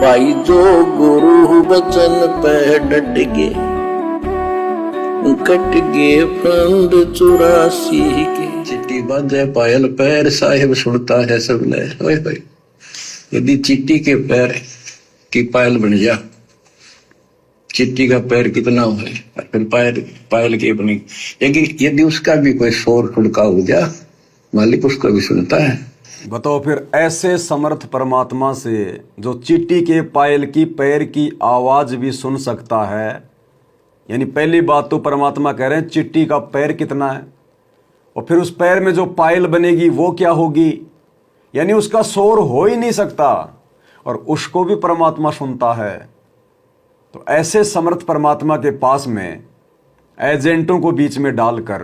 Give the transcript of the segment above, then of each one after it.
भाई जो गुरु बचन पे डट गे, कट गे फंद 84 के। चिट्ठी बांधे पायल पैर, साहिब सुनता है सब ले। ओए होए, यदि चिट्ठी के पैर की पायल बन जा, चिट्ठी का पैर कितना हो है, फिर पायल की अपनी, यदि उसका भी कोई शोर खुड़का हो जा, मालिक उसको भी सुनता है। बताओ फिर ऐसे समर्थ परमात्मा से जो चींटी के पायल की पैर की आवाज भी सुन सकता है, यानी पहली बात तो परमात्मा कह रहे हैं चींटी का पैर कितना है, और फिर उस पैर में जो पायल बनेगी वो क्या होगी, यानी उसका शोर हो ही नहीं सकता, और उसको भी परमात्मा सुनता है। तो ऐसे समर्थ परमात्मा के पास में एजेंटों को बीच में डालकर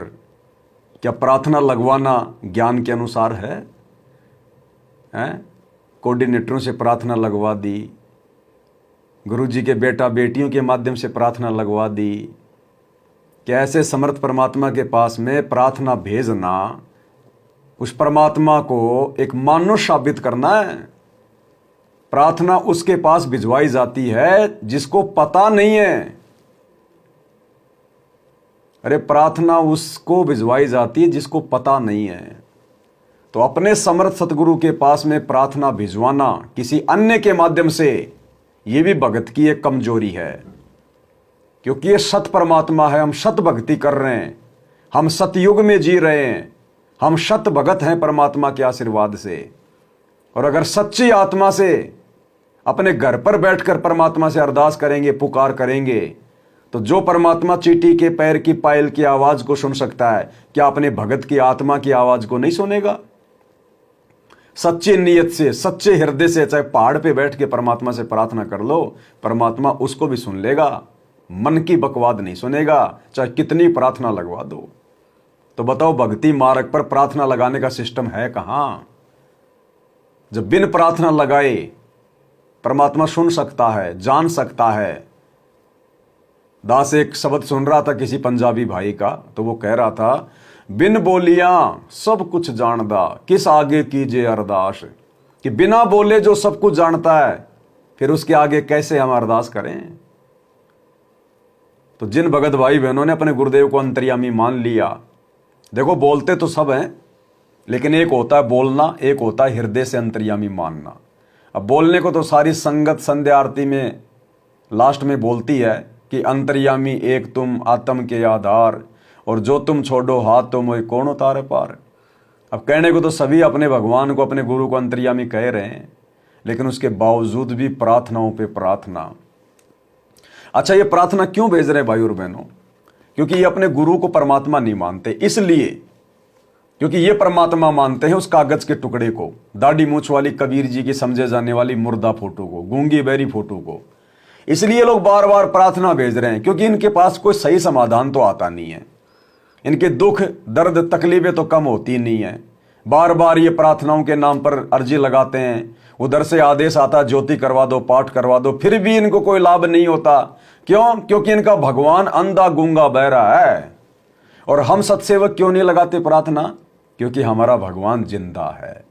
क्या प्रार्थना लगवाना ज्ञान के अनुसार है? कोऑर्डिनेटरों से प्रार्थना लगवा दी, गुरुजी के बेटा बेटियों के माध्यम से प्रार्थना लगवा दी। क्या ऐसे समर्थ परमात्मा के पास में प्रार्थना भेजना उस परमात्मा को एक मानव साबित करना है? प्रार्थना उसके पास भिजवाई जाती है जिसको पता नहीं है। अरे प्रार्थना उसको भिजवाई जाती है जिसको पता नहीं है। तो अपने समर्थ सतगुरु के पास में प्रार्थना भिजवाना किसी अन्य के माध्यम से, यह भी भगत की एक कमजोरी है, क्योंकि ये सत परमात्मा है। हम सत भक्ति कर रहे हैं, हम सतयुग में जी रहे हैं, हम सत भगत हैं परमात्मा के आशीर्वाद से। और अगर सच्ची आत्मा से अपने घर पर बैठकर परमात्मा से अरदास करेंगे, पुकार करेंगे, तो जो परमात्मा चींटी के पैर की पायल की आवाज को सुन सकता है, क्या अपने भगत की आत्मा की आवाज को नहीं सुनेगा? सच्ची नीयत से, सच्चे हृदय से, चाहे पहाड़ पे बैठ के परमात्मा से प्रार्थना कर लो, परमात्मा उसको भी सुन लेगा। मन की बकवाद नहीं सुनेगा, चाहे कितनी प्रार्थना लगवा दो। तो बताओ, भक्ति मार्ग पर प्रार्थना लगाने का सिस्टम है कहां? जब बिन प्रार्थना लगाए परमात्मा सुन सकता है, जान सकता है। दास एक शब्द सुन रहा था किसी पंजाबी भाई का, तो वो कह रहा था, बिन बोलियां सब कुछ जानदा, किस आगे कीजिए अरदास। कि बिना बोले जो सब कुछ जानता है, फिर उसके आगे कैसे हम अरदास करें? तो जिन भगत भाई बहनों ने अपने गुरुदेव को अंतर्यामी मान लिया, देखो बोलते तो सब हैं, लेकिन एक होता है बोलना, एक होता है हृदय से अंतर्यामी मानना। अब बोलने को तो सारी संगत संध्या आरती में लास्ट में बोलती है कि अंतर्यामी एक तुम आत्म के आधार, और जो तुम छोड़ो हाथ तो मोहि कौन उतारे पार। अब कहने को तो सभी अपने भगवान को, अपने गुरु को अंतर्यामी कह रहे हैं, लेकिन उसके बावजूद भी प्रार्थनाओं पे प्रार्थना। अच्छा, ये प्रार्थना क्यों भेज रहे भाई और बहनों? क्योंकि ये अपने गुरु को परमात्मा नहीं मानते, इसलिए क्योंकि ये परमात्मा मानते हैं उस कागज के टुकड़े को, दाढ़ी मूछ वाली कबीर जी की समझे जाने वाली मुर्दा फोटो को, गूंगी बैरी फोटो को। इसलिए लोग बार बार प्रार्थना भेज रहे हैं, क्योंकि इनके पास कोई सही समाधान तो आता नहीं है। इनके दुख दर्द तकलीफें तो कम होती नहीं है। बार बार ये प्रार्थनाओं के नाम पर अर्जी लगाते हैं, उधर से आदेश आता ज्योति करवा दो, पाठ करवा दो, फिर भी इनको कोई लाभ नहीं होता। क्यों? क्योंकि इनका भगवान अंधा गूंगा बहरा है। और हम सत्सेवक क्यों नहीं लगाते प्रार्थना? क्योंकि हमारा भगवान जिंदा है,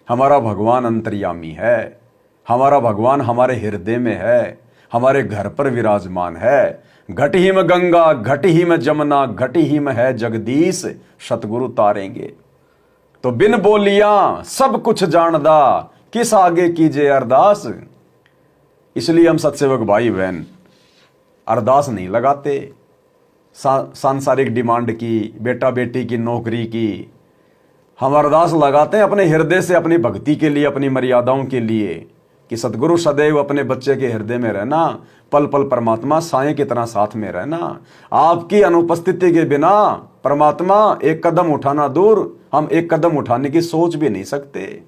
हमारा भगवान अंतर्यामी है, हमारा भगवान हमारे हृदय में है, हमारे घर पर विराजमान है। घट ही में गंगा, घट ही में जमुना, घट ही में है जगदीश, सतगुरु तारेंगे। तो बिन बोलियां सब कुछ जानदा, किस आगे कीजिए अरदास। इसलिए हम सत्सेवक भाई बहन अरदास नहीं लगाते सांसारिक डिमांड की, बेटा बेटी की नौकरी की। हम अरदास लगाते हैं अपने हृदय से, अपनी भक्ति के लिए, अपनी मर्यादाओं के लिए, कि सतगुरु सदैव अपने बच्चे के हृदय में रहना, पल पल परमात्मा साए की तरह साथ में रहना। आपकी अनुपस्थिति के बिना परमात्मा एक कदम उठाना दूर, हम एक कदम उठाने की सोच भी नहीं सकते।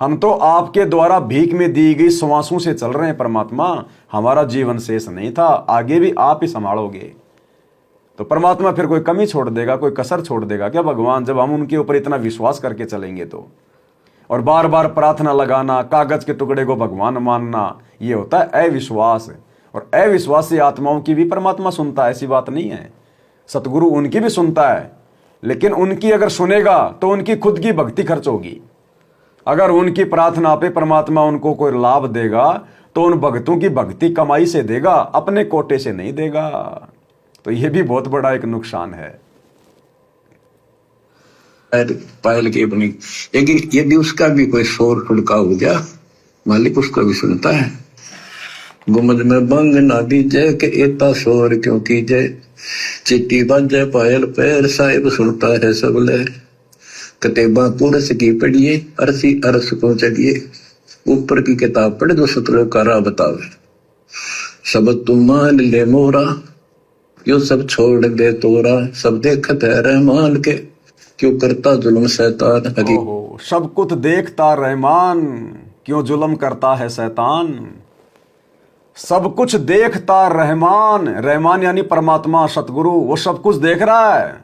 हम तो आपके द्वारा भीख में दी गई श्वासों से चल रहे हैं परमात्मा। हमारा जीवन शेष नहीं था, आगे भी आप ही संभालोगे। तो परमात्मा फिर कोई कमी छोड़ देगा, कोई कसर छोड़ देगा क्या भगवान, जब हम उनके ऊपर इतना विश्वास करके चलेंगे तो? और बार बार प्रार्थना लगाना, कागज के टुकड़े को भगवान मानना, ये होता है अविश्वास। और अविश्वासी आत्माओं की भी परमात्मा सुनता है, ऐसी बात नहीं है। सतगुरु उनकी भी सुनता है, लेकिन उनकी अगर सुनेगा तो उनकी खुद की भक्ति खर्च होगी। अगर उनकी प्रार्थना पे परमात्मा उनको कोई लाभ देगा तो उन भक्तों की भक्ति कमाई से देगा, अपने कोटे से नहीं देगा। तो यह भी बहुत बड़ा एक नुकसान है। पायल की अपनी, लेकिन यदि उसका भी कोई शोर ठुड़का हो गया, मालिक उसको भी सुनता है। गुमज में बंग ना दीजे के एता शोर क्यों कीजे, चिट्टी बाजे पायल पैर साहिब सुनता है सब लहर। कतेबा पुरस की पढ़िए अरसी अरस को चढ़िए, ऊपर की किताब पढ़ दो सतरों का राह बतावे। सब तुम मान ले मोरा यो सब छोड़ दे तोरा, सब देखत है रहमान के क्यों करता जुल्म शैतान। सब कुछ देखता रहमान क्यों जुल्म करता है शैतान। सब कुछ देखता रहमान, रहमान यानी परमात्मा सतगुरु, वो सब कुछ देख रहा है।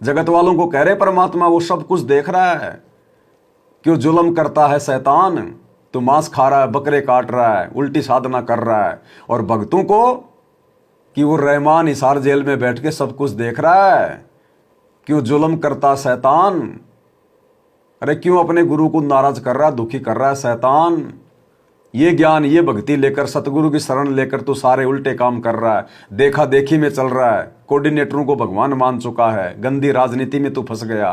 जगत वालों को कह रहे परमात्मा वो सब कुछ देख रहा है। क्यों जुल्म करता है शैतान, तू मांस खा रहा है, बकरे काट रहा है, उल्टी साधना कर रहा है। और भक्तों को कि वो रहमान हिसार जेल में बैठ के सब कुछ देख रहा है। क्यों जुल्म करता शैतान, अरे क्यों अपने गुरु को नाराज कर रहा है, दुखी कर रहा है शैतान। ये ज्ञान ये भक्ति लेकर सतगुरु की शरण लेकर तू सारे उल्टे काम कर रहा है, देखा देखी में चल रहा है, कोऑर्डिनेटरों को भगवान मान चुका है, गंदी राजनीति में तू फंस गया।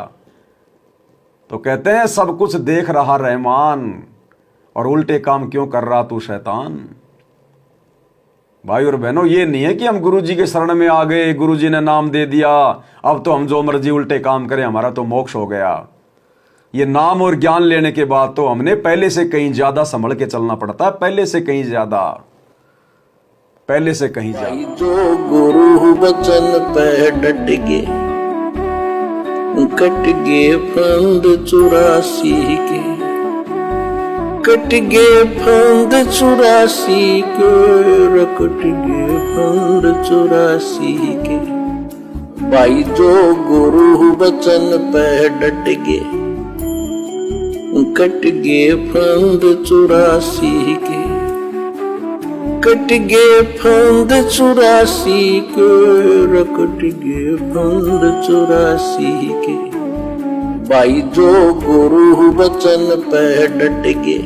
तो कहते हैं सब कुछ देख रहा रहमान और उल्टे काम क्यों कर रहा तू शैतान। भाई और बहनों, ये नहीं है कि हम गुरुजी के शरण में आ गए, गुरुजी ने नाम दे दिया, अब तो हम जो मर्जी उल्टे काम करें, हमारा तो मोक्ष हो गया। ये नाम और ज्ञान लेने के बाद तो हमने पहले से कहीं ज्यादा संभल के चलना पड़ता है, पहले से कहीं ज्यादा, पहले से कहीं ज्यादा। जो गुरु वचन पे डट गे, कट गे फंद 84 के, कट गे फंद 84 के, कट गे फंद 84 के। भाई जो गुरु वचन पे डट गे, कट गे फंद 84 के, कट गे फंद 84 के, कट गे फंद 84 के। भाई जो गुरु वचन पे डट गे,